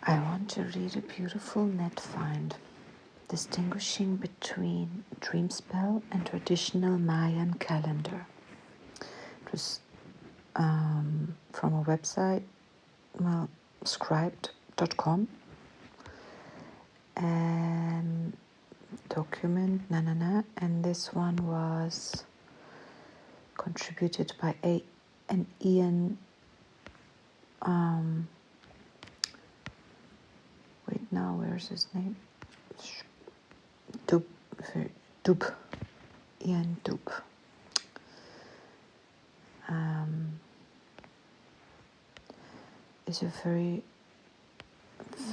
I want to read a beautiful net find distinguishing between Dreamspell and traditional Mayan calendar. It was from a website, scribed.com, and document, and this one was contributed by an Ian. Where's his name? Dub. Ian Dub. Is a very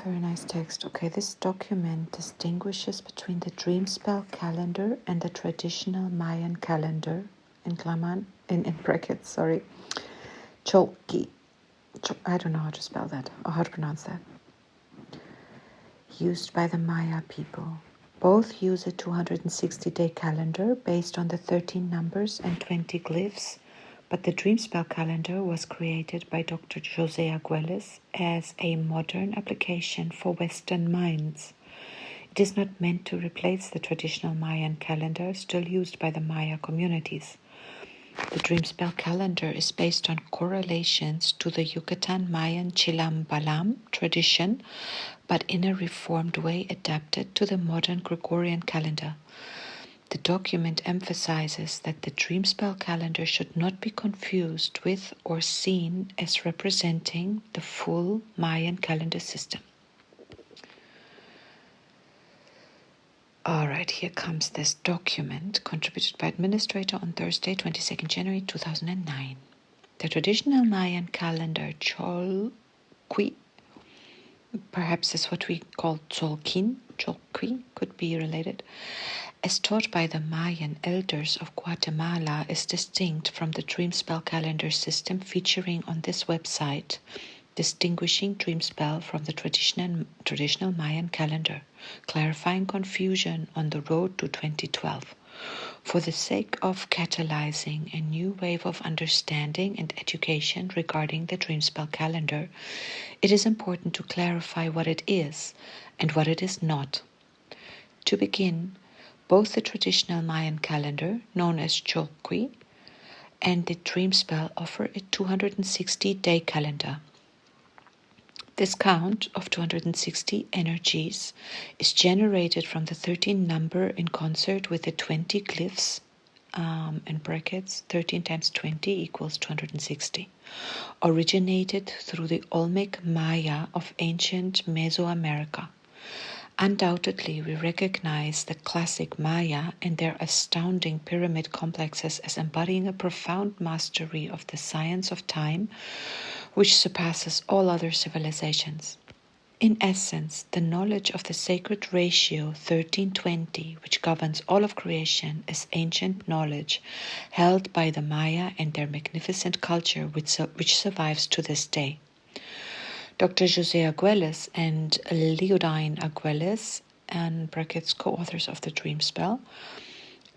nice text. Okay, this document distinguishes between the Dreamspell calendar and the traditional Mayan calendar, in brackets, Cholki. I don't know how to spell that or how to pronounce that. Used by the Maya people. Both use a 260-day calendar based on the 13 numbers and 20 glyphs, but the Dreamspell calendar was created by Dr. José Arguelles as a modern application for Western minds. It is not meant to replace the traditional Mayan calendar still used by the Maya communities. The Dreamspell calendar is based on correlations to the Yucatan Mayan Chilam Balam tradition, but in a reformed way adapted to the modern Gregorian calendar. The document emphasizes that the Dreamspell calendar should not be confused with or seen as representing the full Mayan calendar system. All right, here comes this document contributed by administrator on Thursday, 22nd January 2009. The traditional Mayan calendar Cholqui, perhaps is what we call Cholquin, could be related, as taught by the Mayan elders of Guatemala, is distinct from the Dreamspell calendar system featuring on this website, distinguishing Dreamspell from the traditional Mayan calendar, clarifying confusion on the road to 2012. For the sake of catalyzing a new wave of understanding and education regarding the Dreamspell calendar, it is important to clarify what it is and what it is not. To begin, both the traditional Mayan calendar, known as Cholqui, and the Dreamspell offer a 260-day calendar. This count of 260 energies is generated from the 13 number in concert with the 20 glyphs, in brackets, 13 times 20 equals 260, originated through the Olmec Maya of ancient Mesoamerica. Undoubtedly, we recognize the classic Maya and their astounding pyramid complexes as embodying a profound mastery of the science of time, which surpasses all other civilizations. In essence, the knowledge of the sacred ratio 1320, which governs all of creation, is ancient knowledge held by the Maya and their magnificent culture, which survives to this day. Dr. José Arguelles and Leodine Arguelles, and brackets co-authors of the Dreamspell,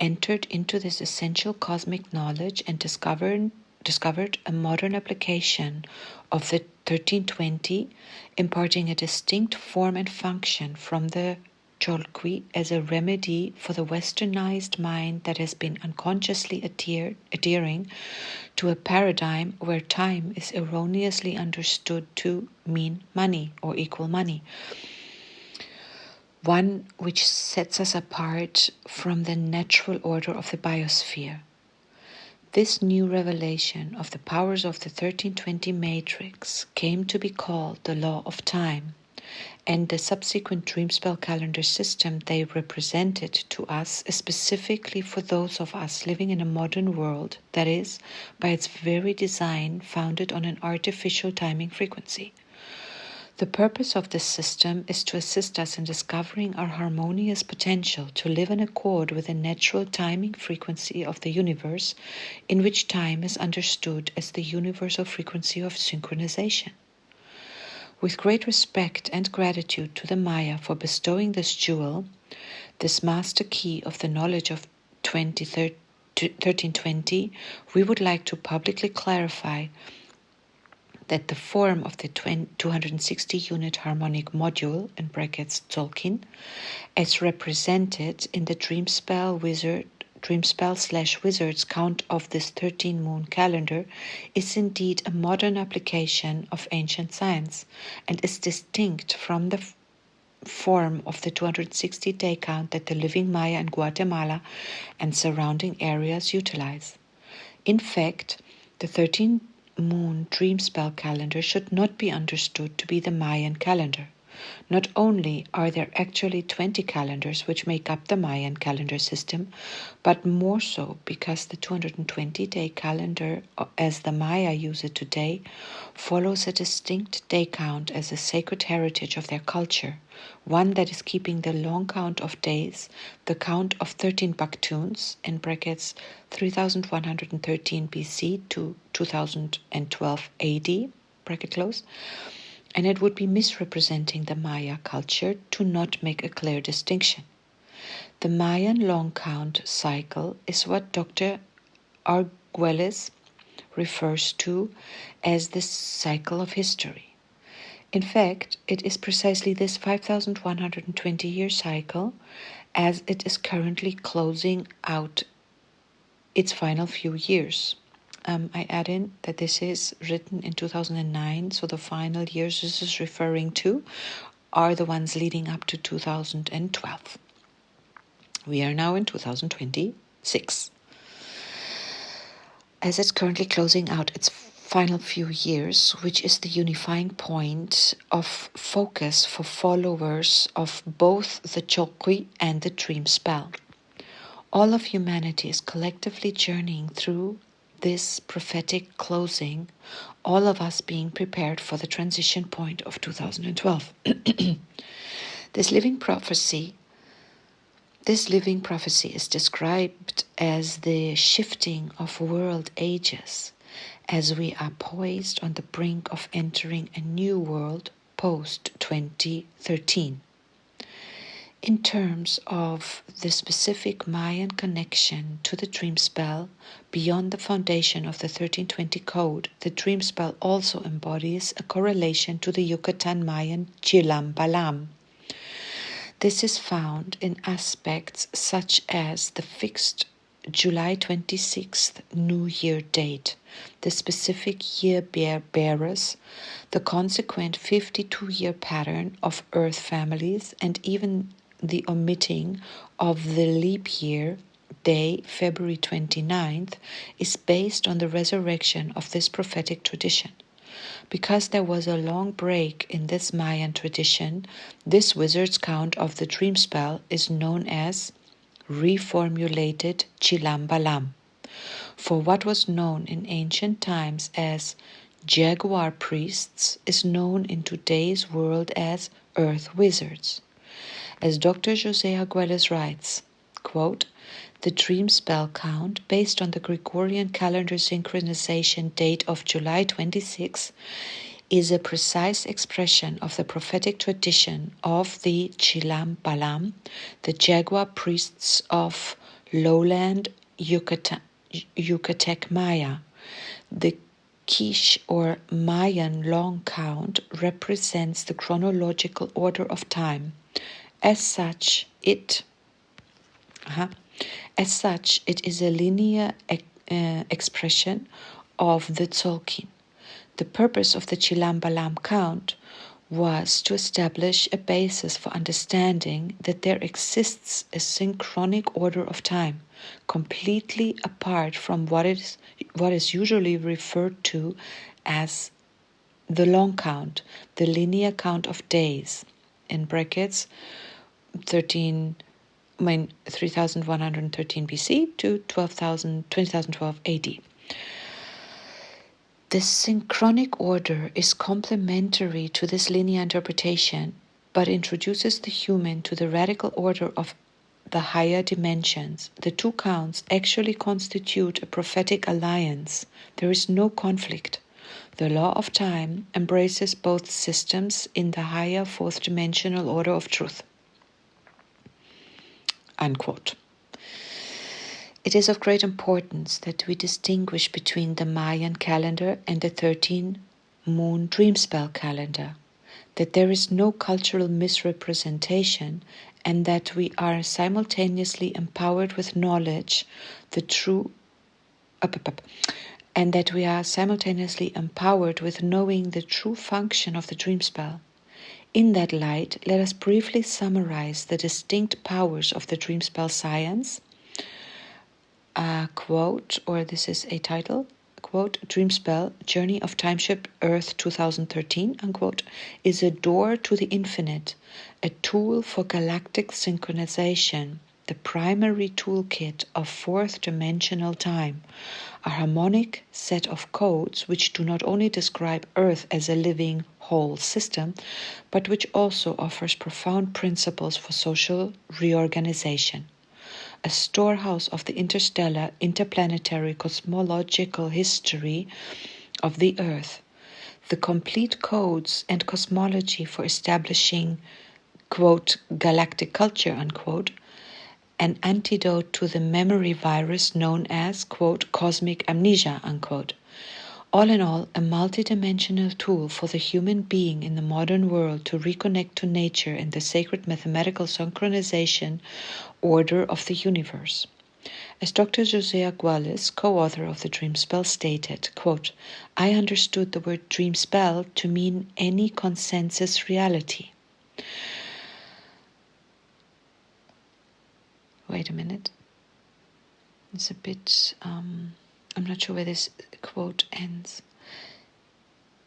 entered into this essential cosmic knowledge and discovered a modern application of the 1320, imparting a distinct form and function from the Cholqui as a remedy for the westernized mind that has been unconsciously adhering to a paradigm where time is erroneously understood to mean money or equal money, one which sets us apart from the natural order of the biosphere. This new revelation of the powers of the 1320 matrix came to be called the law of time, and the subsequent Dreamspell calendar system they represented to us is specifically for those of us living in a modern world that is, by its very design, founded on an artificial timing frequency. The purpose of this system is to assist us in discovering our harmonious potential to live in accord with the natural timing frequency of the universe, in which time is understood as the universal frequency of synchronization. With great respect and gratitude to the Maya for bestowing this jewel, this master key of the knowledge of 1320, we would like to publicly clarify that the form of the 260-unit harmonic module, in brackets Tzolk'in, as represented in the Dreamspell/Wizard's count of this 13-moon calendar, is indeed a modern application of ancient science and is distinct from the form of the 260-day count that the living Maya in Guatemala and surrounding areas utilize. In fact, the 13-moon Dreamspell calendar should not be understood to be the Mayan calendar. Not only are there actually 20 calendars which make up the Mayan calendar system, but more so because the 220-day calendar, as the Maya use it today, follows a distinct day count as a sacred heritage of their culture, one that is keeping the long count of days, the count of 13 Baktuns, in brackets 3113 BC to 2012 AD, bracket close, and it would be misrepresenting the Maya culture to not make a clear distinction. The Mayan long count cycle is what Dr. Arguelles refers to as the cycle of history. In fact, it is precisely this 5,120-year cycle, as it is currently closing out its final few years. I add in that this is written in 2009, so the final years this is referring to are the ones leading up to 2012. We are now in 2026. As it's currently closing out its final few years, which is the unifying point of focus for followers of both the Tzolk'in and the Dreamspell. All of humanity is collectively journeying through this prophetic closing, all of us being prepared for the transition point of 2012. This living prophecy is described as the shifting of world ages, as we are poised on the brink of entering a new world post-2013. In terms of the specific Mayan connection to the Dreamspell, beyond the foundation of the 1320 code, the Dreamspell also embodies a correlation to the Yucatan Mayan Chilam Balam. This is found in aspects such as the fixed July 26th New Year date, the specific year bearers, the consequent 52-year pattern of Earth families, and even the omitting of the leap year day, February 29th, is based on the resurrection of this prophetic tradition. Because there was a long break in this Mayan tradition, this wizard's count of the Dreamspell is known as reformulated Chilam Balam. For what was known in ancient times as jaguar priests is known in today's world as earth wizards. As Dr. José Arguelles writes, quote, the Dreamspell count, based on the Gregorian calendar synchronization date of July 26, is a precise expression of the prophetic tradition of the Chilam Balam, the jaguar priests of lowland Yucatec Maya. The Quiche or Mayan long count represents the chronological order of time. As such, it is a linear expression of the Tzolk'in. The purpose of the Chilam Balam count was to establish a basis for understanding that there exists a synchronic order of time, completely apart from what is usually referred to as the long count, the linear count of days, in brackets 3113 BC to 2012 AD. This synchronic order is complementary to this linear interpretation, but introduces the human to the radical order of the higher dimensions. The two counts actually constitute a prophetic alliance. There is no conflict. The law of time embraces both systems in the higher fourth dimensional order of truth. Unquote. It is of great importance that we distinguish between the Mayan calendar and the 13 moon Dreamspell calendar, that there is no cultural misrepresentation, and that we are simultaneously empowered with knowledge, the true and that we are simultaneously empowered with knowing the true function of the Dreamspell. In that light, let us briefly summarize the distinct powers of the Dreamspell science. Quote, or this is a title, quote, Dreamspell, Journey of Timeship Earth 2013, unquote, is a door to the infinite, a tool for galactic synchronization, the primary toolkit of fourth-dimensional time, a harmonic set of codes which do not only describe Earth as a living whole system, but which also offers profound principles for social reorganization. A storehouse of the interstellar, interplanetary, cosmological history of the Earth, the complete codes and cosmology for establishing, quote, galactic culture, unquote, an antidote to the memory virus known as, quote, cosmic amnesia, unquote. All in all, a multidimensional tool for the human being in the modern world to reconnect to nature and the sacred mathematical synchronization order of the universe. As Dr. Josiah Gualis, co-author of the Dreamspell, stated, quote, I understood the word Dreamspell to mean any consensus reality. Wait a minute. It's a bit, I'm not sure where this quote ends.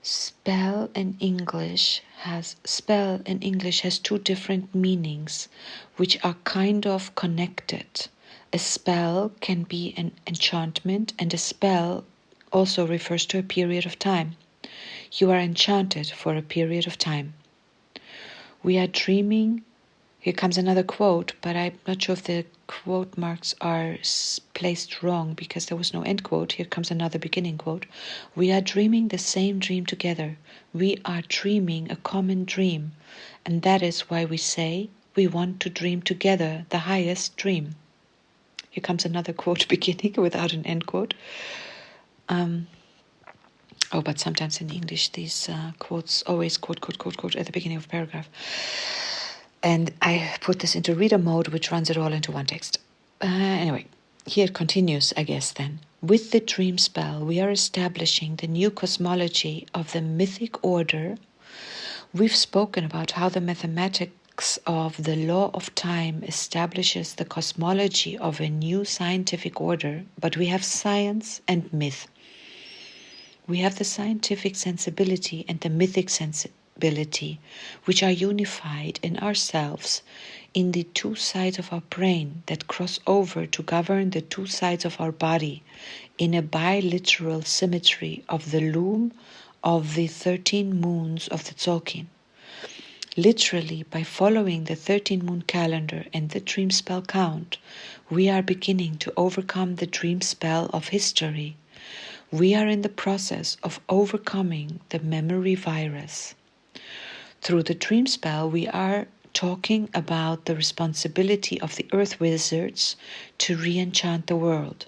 Spell in English has two different meanings, which are kind of connected. A spell can be an enchantment, and a spell also refers to a period of time. You are enchanted for a period of time. We are dreaming. Here comes another quote, but I'm not sure if the quote marks are placed wrong because there was no end quote. Here comes another beginning quote. We are dreaming the same dream together. We are dreaming a common dream. And that is why we say we want to dream together the highest dream. Here comes another quote beginning without an end quote. But sometimes in English these quotes always quote at the beginning of a paragraph. And I put this into reader mode, which runs it all into one text. Anyway, here it continues, I guess, then. With the dream spell, we are establishing the new cosmology of the mythic order. We've spoken about how the mathematics of the law of time establishes the cosmology of a new scientific order, but we have science and myth. We have the scientific sensibility and the mythic sensibility, which are unified in ourselves in the two sides of our brain that cross over to govern the two sides of our body in a biliteral symmetry of the loom of the 13 moons of the Tzolk'in. Literally, by following the 13-moon calendar and the dream spell count, we are beginning to overcome the dream spell of history. We are in the process of overcoming the memory virus. Through the dream spell, we are talking about the responsibility of the earth wizards to re-enchant the world.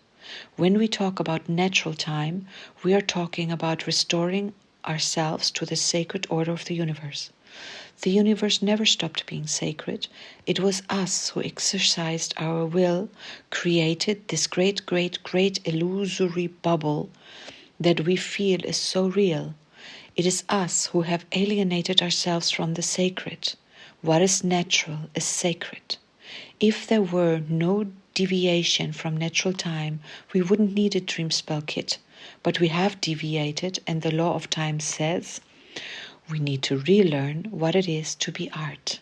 When we talk about natural time, we are talking about restoring ourselves to the sacred order of the universe. The universe never stopped being sacred. It was us who exercised our will, created this great illusory bubble that we feel is so real. It is us who have alienated ourselves from the sacred. What is natural is sacred. If there were no deviation from natural time, we wouldn't need a dream spell kit. But we have deviated, and the law of time says we need to relearn what it is to be art.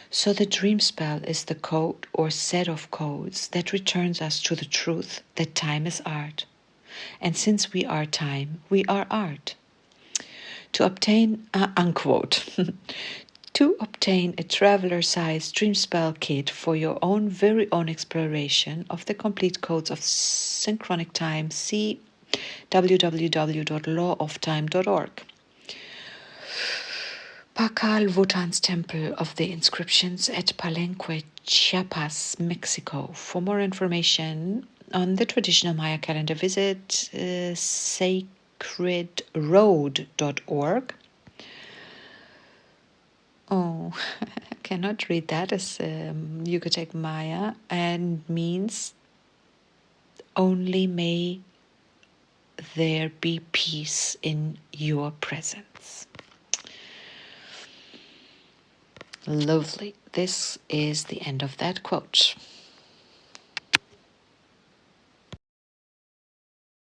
So the dream spell is the code or set of codes that returns us to the truth that time is art. And since we are time, we are art. To obtain, unquote, to obtain a traveler-sized dream spell kit for your own very own exploration of the complete codes of synchronic time, see www.lawoftime.org. Pacal Wotan's Temple of the Inscriptions at Palenque, Chiapas, Mexico. For more information on the traditional Maya calendar, visit cridroad.org. Oh, I cannot read that as Yucatec Maya, and means only may there be peace in your presence. Lovely. This is the end of that quote.